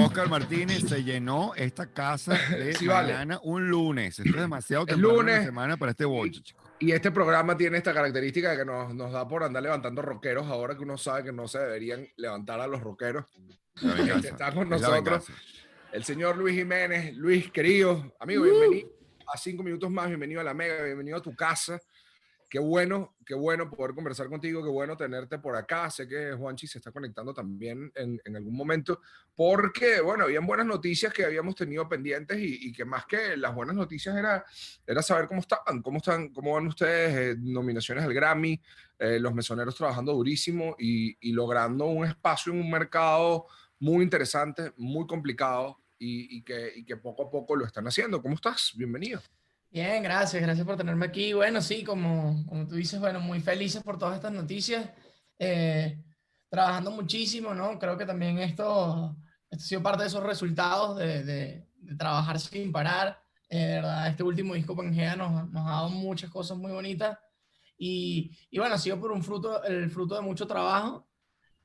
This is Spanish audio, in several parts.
Oscar Martínez, se llenó esta casa de Sí, mañana un lunes. Esto es demasiado El temprano en la lunes. semana para este boche, chicos. Y este programa tiene esta característica de que nos da por andar levantando rockeros ahora que uno sabe que no se deberían levantar a los rockeros. La venganza. Está con Es la nosotros venganza. el señor Luis Jiménez. Luis, querido amigo, bienvenido a 5 minutos más, bienvenido a la Mega, bienvenido a tu casa. Qué bueno poder conversar contigo, qué bueno tenerte por acá. Sé que Juanchi se está conectando también en algún momento, porque, bueno, habían buenas noticias que habíamos tenido pendientes y que más que las buenas noticias era saber cómo cómo van ustedes, nominaciones al Grammy, los mesoneros trabajando durísimo y logrando un espacio en un mercado muy interesante, muy complicado y que poco a poco lo están haciendo. ¿Cómo estás? Bienvenido. Bien, gracias por tenerme aquí. Bueno, sí, como tú dices, bueno, muy felices por todas estas noticias, eh, trabajando muchísimo, ¿no? Creo que también esto ha sido parte de esos resultados de trabajar sin parar. De verdad, este último disco Pangea nos ha dado muchas cosas muy bonitas y bueno, ha sido por el fruto de mucho trabajo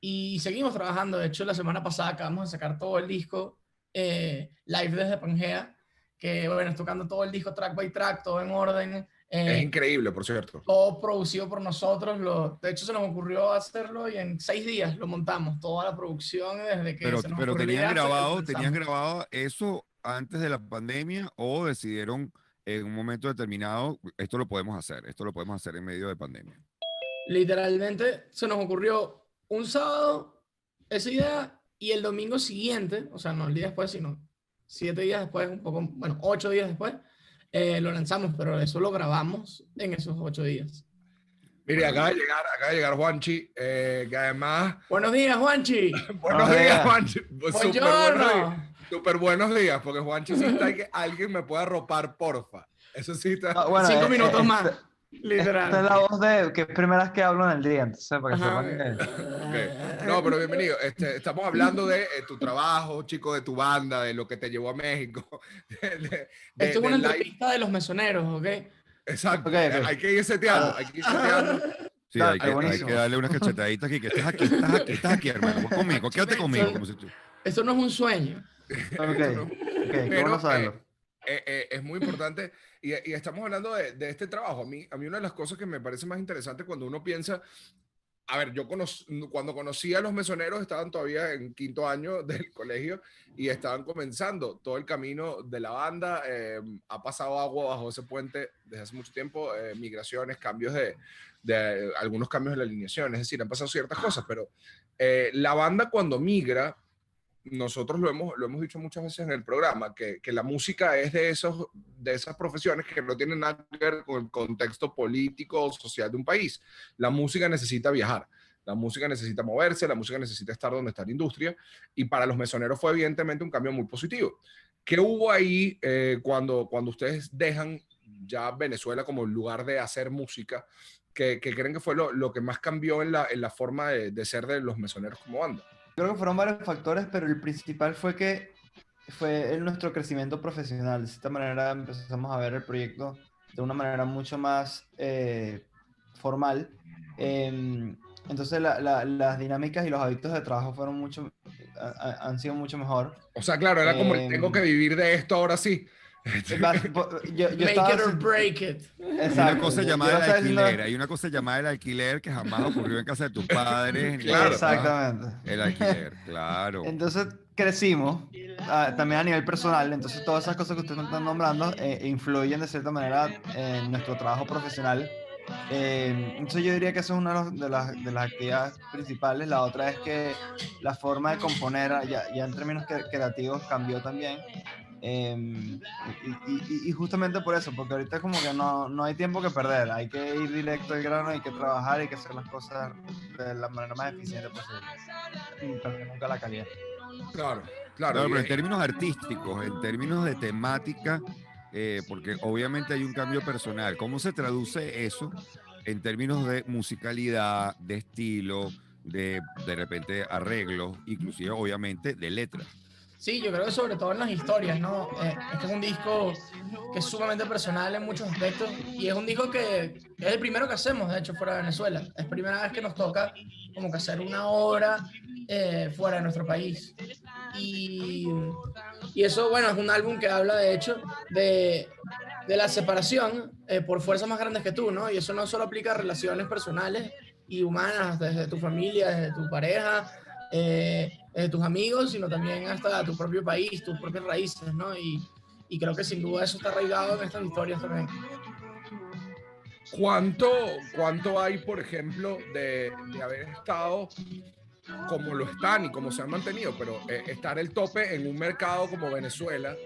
y seguimos trabajando. De hecho, la semana pasada acabamos de sacar todo el disco live desde Pangea, que bueno, es tocando todo el disco track by track, todo en orden. Es increíble, por cierto. Todo producido por nosotros. De hecho, se nos ocurrió hacerlo y en 6 días lo montamos, toda la producción desde que se nos Pero ocurrió la idea hasta que tenían lanzamos. grabado eso antes de la pandemia o decidieron en un momento determinado, esto lo podemos hacer en medio de pandemia. Literalmente se nos ocurrió un sábado esa idea y el domingo siguiente, o sea, no el día después, sino 7 días después, un poco, bueno, 8 días después, lo lanzamos, pero eso lo grabamos en esos 8 días. Mire, acaba de llegar Juanchi, que además... Buenos días, Juanchi. Buenos días, Juanchi. Buongiorno. Súper buenos días, porque Juanchi sí está que alguien me pueda arropar, porfa. Eso sí está... No, bueno, 5 minutos más, esta literal. es la voz de que es primera vez que hablo en el día, entonces para que Ajá. sepan que... Okay. No, pero bienvenido. Estamos hablando de tu trabajo, chico, de tu banda, de lo que te llevó a México. Esto es una del live. entrevista de los mesoneros, ¿ok? Exacto. Okay. Hay que ir seteando, hay que ir seteando. Sí, Dale, hay que buenísimo. darle unas cachetaditas aquí, que estás aquí, hermano. Vos conmigo, quédate conmigo. Como si tú... Esto no es un sueño. Ok, Esto no- ok, qué Pero bueno saberlo. es muy importante y estamos hablando de este trabajo. A mí una de las cosas que me parece más interesante cuando uno piensa, a ver, cuando conocí a los mesoneros estaban todavía en 5º año del colegio y estaban comenzando todo el camino de la banda. Ha pasado agua bajo ese puente desde hace mucho tiempo, migraciones, cambios de algunos cambios de la alineación, es decir, han pasado ciertas cosas, pero la banda cuando migra, nosotros lo hemos dicho muchas veces en el programa, que la música es de esas profesiones que no tienen nada que ver con el contexto político o social de un país. La música necesita viajar, la música necesita moverse, la música necesita estar donde está la industria, y para los mesoneros fue evidentemente un cambio muy positivo. ¿Qué hubo ahí cuando ustedes dejan ya Venezuela como lugar de hacer música? ¿Qué creen que fue lo que más cambió en la forma de ser de los mesoneros como banda? Creo que fueron varios factores, pero el principal fue que fue en nuestro crecimiento profesional. De esta manera empezamos a ver el proyecto de una manera mucho más formal. Entonces las dinámicas y los hábitos de trabajo fueron han sido mucho mejor. O sea, claro, era como el tengo que vivir de esto ahora sí. Yo Make estaba... it or break it. Exacto. Hay una cosa yo llamada el estaba diciendo- alquiler, hay una cosa llamada el alquiler que jamás ocurrió en casa de tus padres. Claro. Exactamente. El alquiler, claro. Entonces crecimos, también a nivel personal, entonces todas esas cosas que ustedes están nombrando influyen de cierta manera en nuestro trabajo profesional. Entonces yo diría que eso es una de las actividades principales. La otra es que la forma de componer ya en términos creativos cambió también. Y justamente por eso, porque ahorita como que no hay tiempo que perder, hay que ir directo al grano, hay que trabajar, hay que hacer las cosas de la manera más eficiente posible, sin perder nunca la calidad. Claro. Claro, pero en términos artísticos, en términos de temática, porque obviamente hay un cambio personal. ¿Cómo se traduce eso en términos de musicalidad, de estilo, de repente arreglos, inclusive obviamente de letras? Sí, yo creo que sobre todo en las historias, ¿no? Este es un disco que es sumamente personal en muchos aspectos y es un disco que es el primero que hacemos, de hecho, fuera de Venezuela. Es primera vez que nos toca como que hacer una obra fuera de nuestro país. y eso, bueno, es un álbum que habla de hecho de la separación por fuerzas más grandes que tú, ¿no? Y eso no solo aplica a relaciones personales y humanas, desde tu familia, desde tu pareja, desde tus amigos, sino también hasta tu propio país, tus propias raíces, ¿no? Y creo que sin duda eso está arraigado en estas historias también. ¿Cuánto hay, por ejemplo, de haber estado como lo están y como se han mantenido, pero estar el tope en un mercado como Venezuela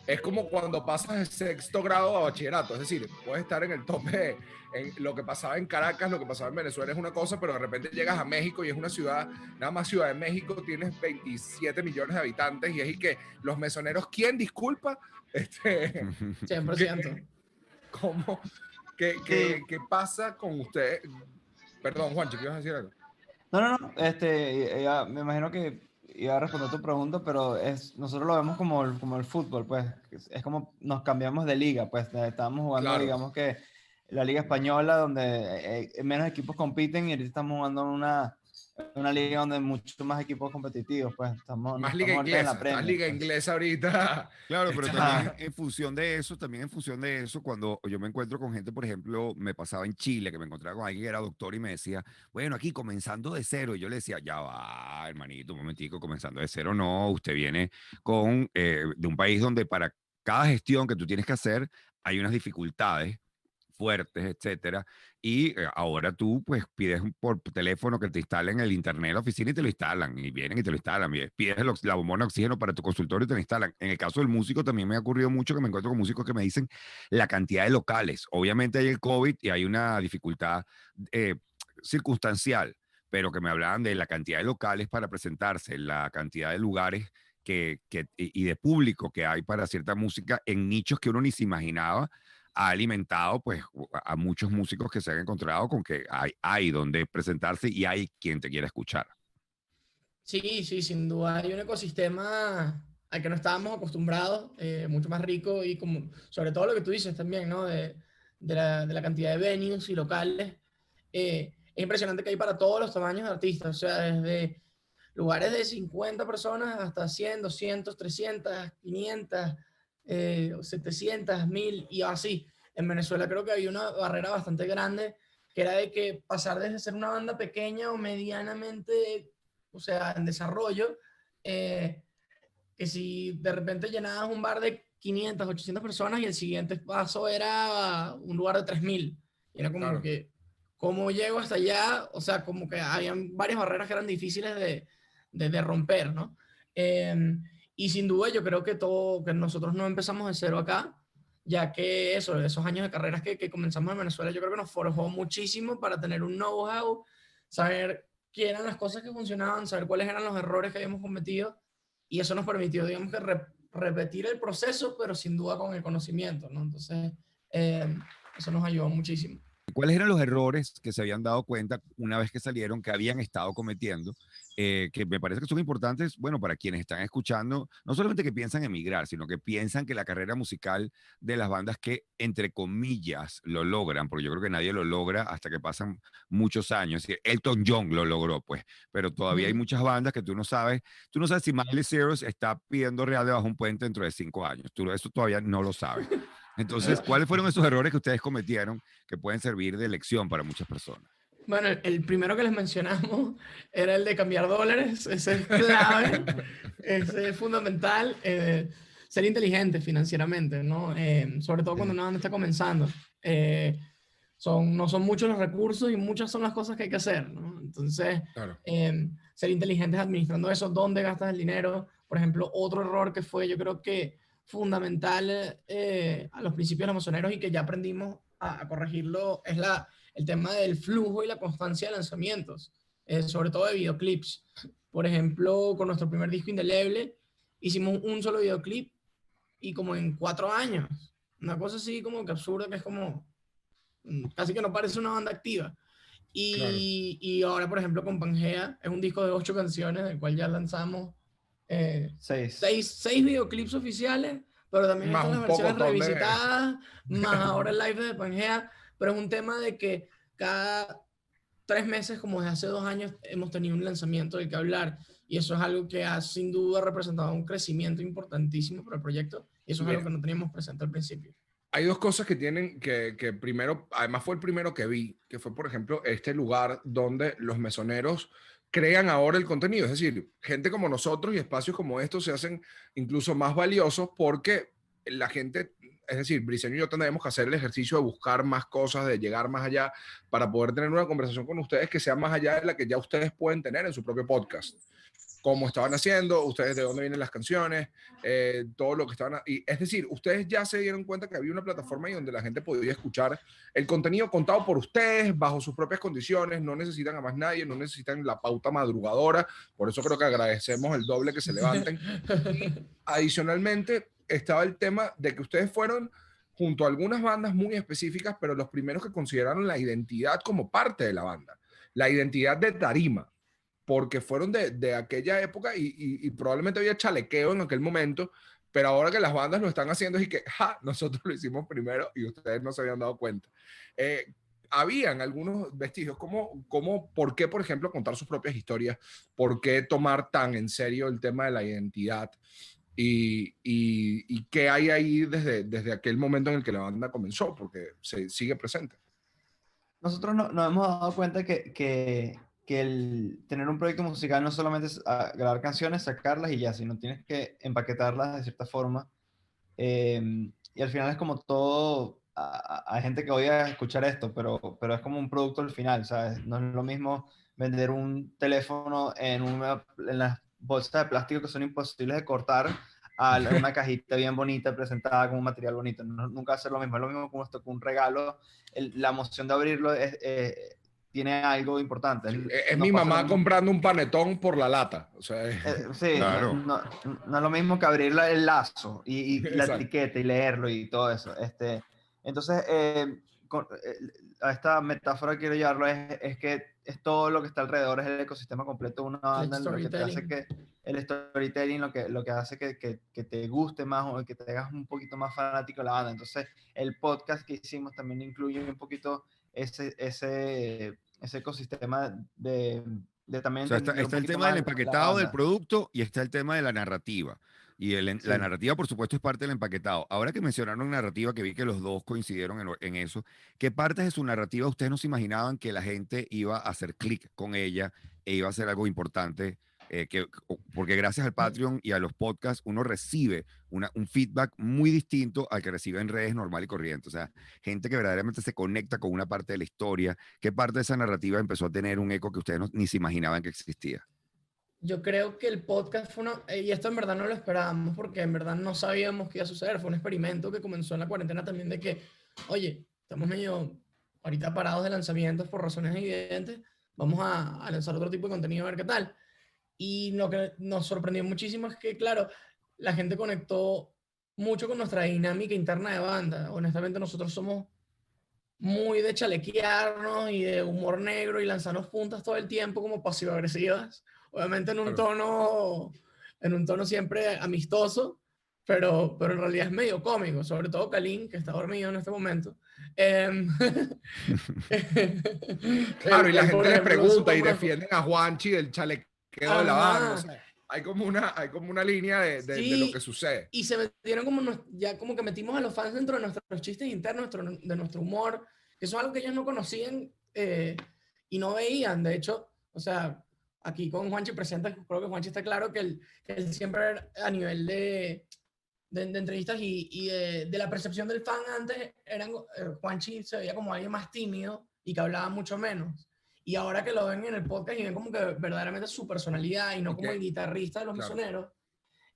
es como cuando pasas de sexto grado a bachillerato, es decir, puedes estar en el tope, en lo que pasaba en Caracas, lo que pasaba en Venezuela es una cosa, pero de repente llegas a México y es una ciudad, nada más Ciudad de México, tienes 27 millones de habitantes y es y que los mesoneros, ¿quién disculpa? 100%. ¿Cómo? ¿Qué pasa con usted? Perdón, Juanchi, ¿qué ibas a decir algo? No, me imagino que iba a responder tu pregunta, pero nosotros lo vemos como el fútbol, pues, es como nos cambiamos de liga, pues, estábamos jugando, Claro. digamos que la liga española, donde menos equipos compiten, y ahorita estamos jugando en una liga donde hay muchos más equipos competitivos, pues, estamos Más liga ahorita en inglesa, la estás Premier, liga pues. inglesa ahorita. Claro, pero Está- también en función de eso, cuando yo me encuentro con gente, por ejemplo, me pasaba en Chile, que me encontraba con alguien que era doctor y me decía, bueno, aquí comenzando de cero, y yo le decía, ya va, hermanito, un momentico, comenzando de cero, no, usted viene de un país donde para cada gestión que tú tienes que hacer hay unas dificultades fuertes, etcétera. Y ahora tú, pues, pides por teléfono que te instalen el internet en la oficina y te lo instalan, y vienen y te lo instalan. Pides la bombona de oxígeno para tu consultorio y te lo instalan. En el caso del músico también me ha ocurrido mucho que me encuentro con músicos que me dicen la cantidad de locales. Obviamente hay el COVID y hay una dificultad circunstancial, pero que me hablaban de la cantidad de locales para presentarse, la cantidad de lugares y de público que hay para cierta música en nichos que uno ni se imaginaba, ha alimentado pues a muchos músicos que se han encontrado con que hay donde presentarse y hay quien te quiera escuchar. Sí, sí, sin duda hay un ecosistema al que no estábamos acostumbrados, mucho más rico y como, sobre todo lo que tú dices también, ¿no? De la cantidad de venues y locales. Es impresionante que hay para todos los tamaños de artistas, o sea, desde lugares de 50 personas hasta 100, 200, 300, 500, 700, 1000 y así. En Venezuela creo que había una barrera bastante grande que era de que pasar desde ser una banda pequeña o medianamente, o sea, en desarrollo, que si de repente llenabas un bar de 500, 800 personas y el siguiente paso era un lugar de 3000. Y era como Claro. que, ¿cómo llego hasta allá? O sea, como que habían varias barreras que eran difíciles de romper, ¿no? Y sin duda yo creo que nosotros no empezamos de cero acá, ya que esos años de carreras que comenzamos en Venezuela, yo creo que nos forjó muchísimo para tener un know-how, saber qué eran las cosas que funcionaban, saber cuáles eran los errores que habíamos cometido, y eso nos permitió, digamos que repetir el proceso, pero sin duda con el conocimiento, ¿no? Entonces, eso nos ayudó muchísimo. ¿Cuáles eran los errores que se habían dado cuenta una vez que salieron que habían estado cometiendo? Que me parece que son importantes, bueno, para quienes están escuchando, no solamente que piensan emigrar, sino que piensan que la carrera musical de las bandas que, entre comillas, lo logran, porque yo creo que nadie lo logra hasta que pasan muchos años. Es decir, Elton John lo logró, pues, pero todavía hay muchas bandas que tú no sabes si Miley Cyrus está pidiendo real debajo de un puente dentro de 5 años. Tú eso todavía no lo sabes. Entonces, ¿cuáles fueron esos errores que ustedes cometieron que pueden servir de lección para muchas personas? Bueno, el primero que les mencionamos era el de cambiar dólares. Ese es clave, ese es fundamental. Ser inteligente financieramente, ¿no? Sobre todo cuando una banda está comenzando. No son muchos los recursos y muchas son las cosas que hay que hacer, ¿no? Entonces, Claro. ser inteligentes administrando eso, dónde gastas el dinero. Por ejemplo, otro error que fue, yo creo que fundamental a los principios de los masoneros y que ya aprendimos a corregirlo, es el tema del flujo y la constancia de lanzamientos, sobre todo de videoclips. Por ejemplo, con nuestro primer disco Indeleble, hicimos un solo videoclip y como en 4 años. Una cosa así como que absurda, que es como casi que no parece una banda activa. Y ahora, por ejemplo, con Pangea, es un disco de 8 canciones, del cual ya lanzamos 6 videoclips oficiales, pero también Más están las un versiones pocotón de... revisitadas, más ahora el live de Pangea, pero es un tema de que cada 3 meses, como desde hace 2 años, hemos tenido un lanzamiento del que hablar. y eso es algo que ha sin duda representado un crecimiento importantísimo para el proyecto, y eso es algo que no teníamos presente al principio. Hay dos cosas que tienen que primero, además fue el primero que vi, que fue, por ejemplo, este lugar donde los mesoneros crean ahora el contenido. Es decir, gente como nosotros y espacios como estos se hacen incluso más valiosos porque la gente, es decir, Briceño y yo tendremos que hacer el ejercicio de buscar más cosas, de llegar más allá, para poder tener una conversación con ustedes que sea más allá de la que ya ustedes pueden tener en su propio podcast. Cómo estaban haciendo, ustedes de dónde vienen las canciones, todo lo que estaban... Y, es decir, ustedes ya se dieron cuenta que había una plataforma ahí donde la gente podía escuchar el contenido contado por ustedes, bajo sus propias condiciones, no necesitan a más nadie, no necesitan la pauta madrugadora, por eso creo que agradecemos el doble que se levanten. Y adicionalmente, estaba el tema de que ustedes fueron junto a algunas bandas muy específicas, pero los primeros que consideraron la identidad como parte de la banda, la identidad de tarima, porque fueron de aquella época y probablemente había chalequeo en aquel momento, pero ahora que las bandas lo están haciendo y que, ja, nosotros lo hicimos primero y ustedes no se habían dado cuenta. Habían algunos vestigios, ¿por qué, por ejemplo, contar sus propias historias? ¿Por qué tomar tan en serio el tema de la identidad? Y qué hay ahí desde aquel momento en el que la banda comenzó, porque se sigue presente. Nosotros nos hemos dado cuenta que el tener un proyecto musical no solamente es grabar canciones, sacarlas y ya, sino tienes que empaquetarlas de cierta forma. Y al final es como todo, hay gente que odia escuchar esto, pero es como un producto al final, ¿sabes? No es lo mismo vender un teléfono en las bolsas de plástico que son imposibles de cortar a una cajita bien bonita presentada con un material bonito. Nunca va a ser lo mismo. Es lo mismo como esto, con un regalo. La emoción de abrirlo tiene algo importante. Sí, es No mi pasa lo mamá mismo. comprando un panetón por la lata. O sea, Sí, Claro. no es lo mismo que abrir el lazo y la exacto. etiqueta y leerlo y todo eso. Entonces, a esta metáfora que quiero llevarlo es que es todo lo que está alrededor, es el ecosistema completo de una El banda, lo que te hace storytelling. el storytelling, lo que hace que te guste más o que te hagas un poquito más fanático de la banda. Entonces, el podcast que hicimos también incluye un poquito ese ecosistema de también O sea, entender un está el poquito tema del más la empaquetado del banda. producto y está el tema de la narrativa. Y la Sí. narrativa, por supuesto, es parte del empaquetado. Ahora que mencionaron narrativa, que vi que los dos coincidieron en eso, ¿qué partes de su narrativa ustedes no se imaginaban que la gente iba a hacer clic con ella e iba a ser algo importante? Porque gracias al Patreon y a los podcasts uno recibe un feedback muy distinto al que recibe en redes normal y corriente. O sea, gente que verdaderamente se conecta con una parte de la historia. ¿Qué parte de esa narrativa empezó a tener un eco que ustedes ni se imaginaban que existía? Yo creo que el podcast fue y esto en verdad no lo esperábamos porque en verdad no sabíamos qué iba a suceder. Fue un experimento que comenzó en la cuarentena también de que, oye, estamos medio ahorita parados de lanzamientos por razones evidentes, vamos a lanzar otro tipo de contenido a ver qué tal. Y lo que nos sorprendió muchísimo es que, claro, la gente conectó mucho con nuestra dinámica interna de banda. Honestamente, nosotros somos muy de chalequearnos y de humor negro y lanzarnos puntas todo el tiempo como pasivo-agresivas. Obviamente Claro. en un tono siempre amistoso, pero en realidad es medio cómico, sobre todo Kalin, que está dormido en este momento. Em, Claro, y la por gente les ejemplo, es pregunta súper y defienden a Juanchi del chalequeo de la banda. O Ajá, sea, hay como una línea de lo que sí, sucede. y se metieron como, ya como que metimos a los fans dentro de nuestros chistes internos, de nuestro humor, que eso es algo que ellos no conocían y no veían. De hecho, o sea, aquí con Juanchi presenta, creo que Juanchi está claro que él siempre a nivel de entrevistas y de la percepción del fan antes, Juanchi se veía como alguien más tímido y que hablaba mucho menos. Y ahora que lo ven en el podcast y ven como que verdaderamente su personalidad y no Y como el que, guitarrista de los claro. misioneros,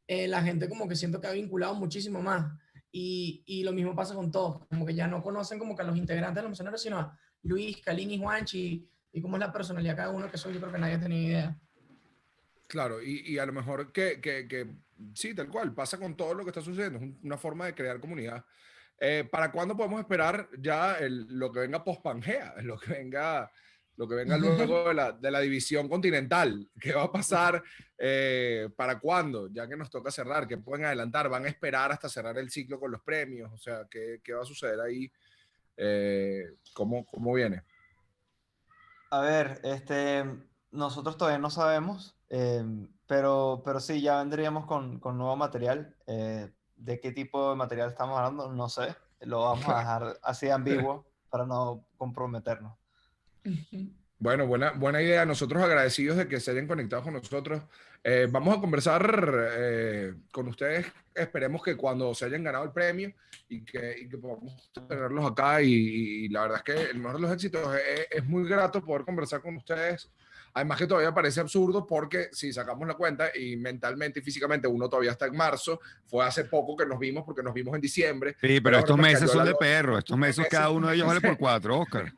la gente como que siento que ha vinculado muchísimo más. Y lo mismo pasa con todos, como que ya no conocen como que a los integrantes de los misioneros, sino a Luis, Kalin y Juanchi, y cómo es la personalidad de cada uno, que eso yo creo que nadie tenía idea. Claro, y a lo mejor que sí, tal cual, pasa con todo lo que está sucediendo, es una forma de crear comunidad. ¿Para cuándo podemos esperar ya lo que venga post-Pangea, lo que venga luego de la división continental? ¿Qué va a pasar? ¿Para cuándo? Ya que nos toca cerrar, ¿qué pueden adelantar? ¿Van a esperar hasta cerrar el ciclo con los premios? O sea, ¿qué va a suceder ahí? ¿Cómo viene? A ver, nosotros todavía no sabemos, pero sí, ya vendríamos con nuevo material. ¿De qué tipo de material estamos hablando? No sé. Lo vamos a dejar así ambiguo para no comprometernos. Bueno, buena idea. Nosotros agradecidos de que se hayan conectado con nosotros. Vamos a conversar con ustedes. Esperemos que cuando se hayan ganado el premio y que podamos tenerlos acá. Y la verdad es que el mejor de los éxitos es muy grato poder conversar con ustedes. Además que todavía parece absurdo porque si sacamos la cuenta y mentalmente y físicamente uno todavía está en marzo, fue hace poco que nos vimos porque nos vimos en diciembre. Sí, pero estos nos meses cayó son la de loca. perro. Estos meses cada uno de ellos vale por 4, Oscar.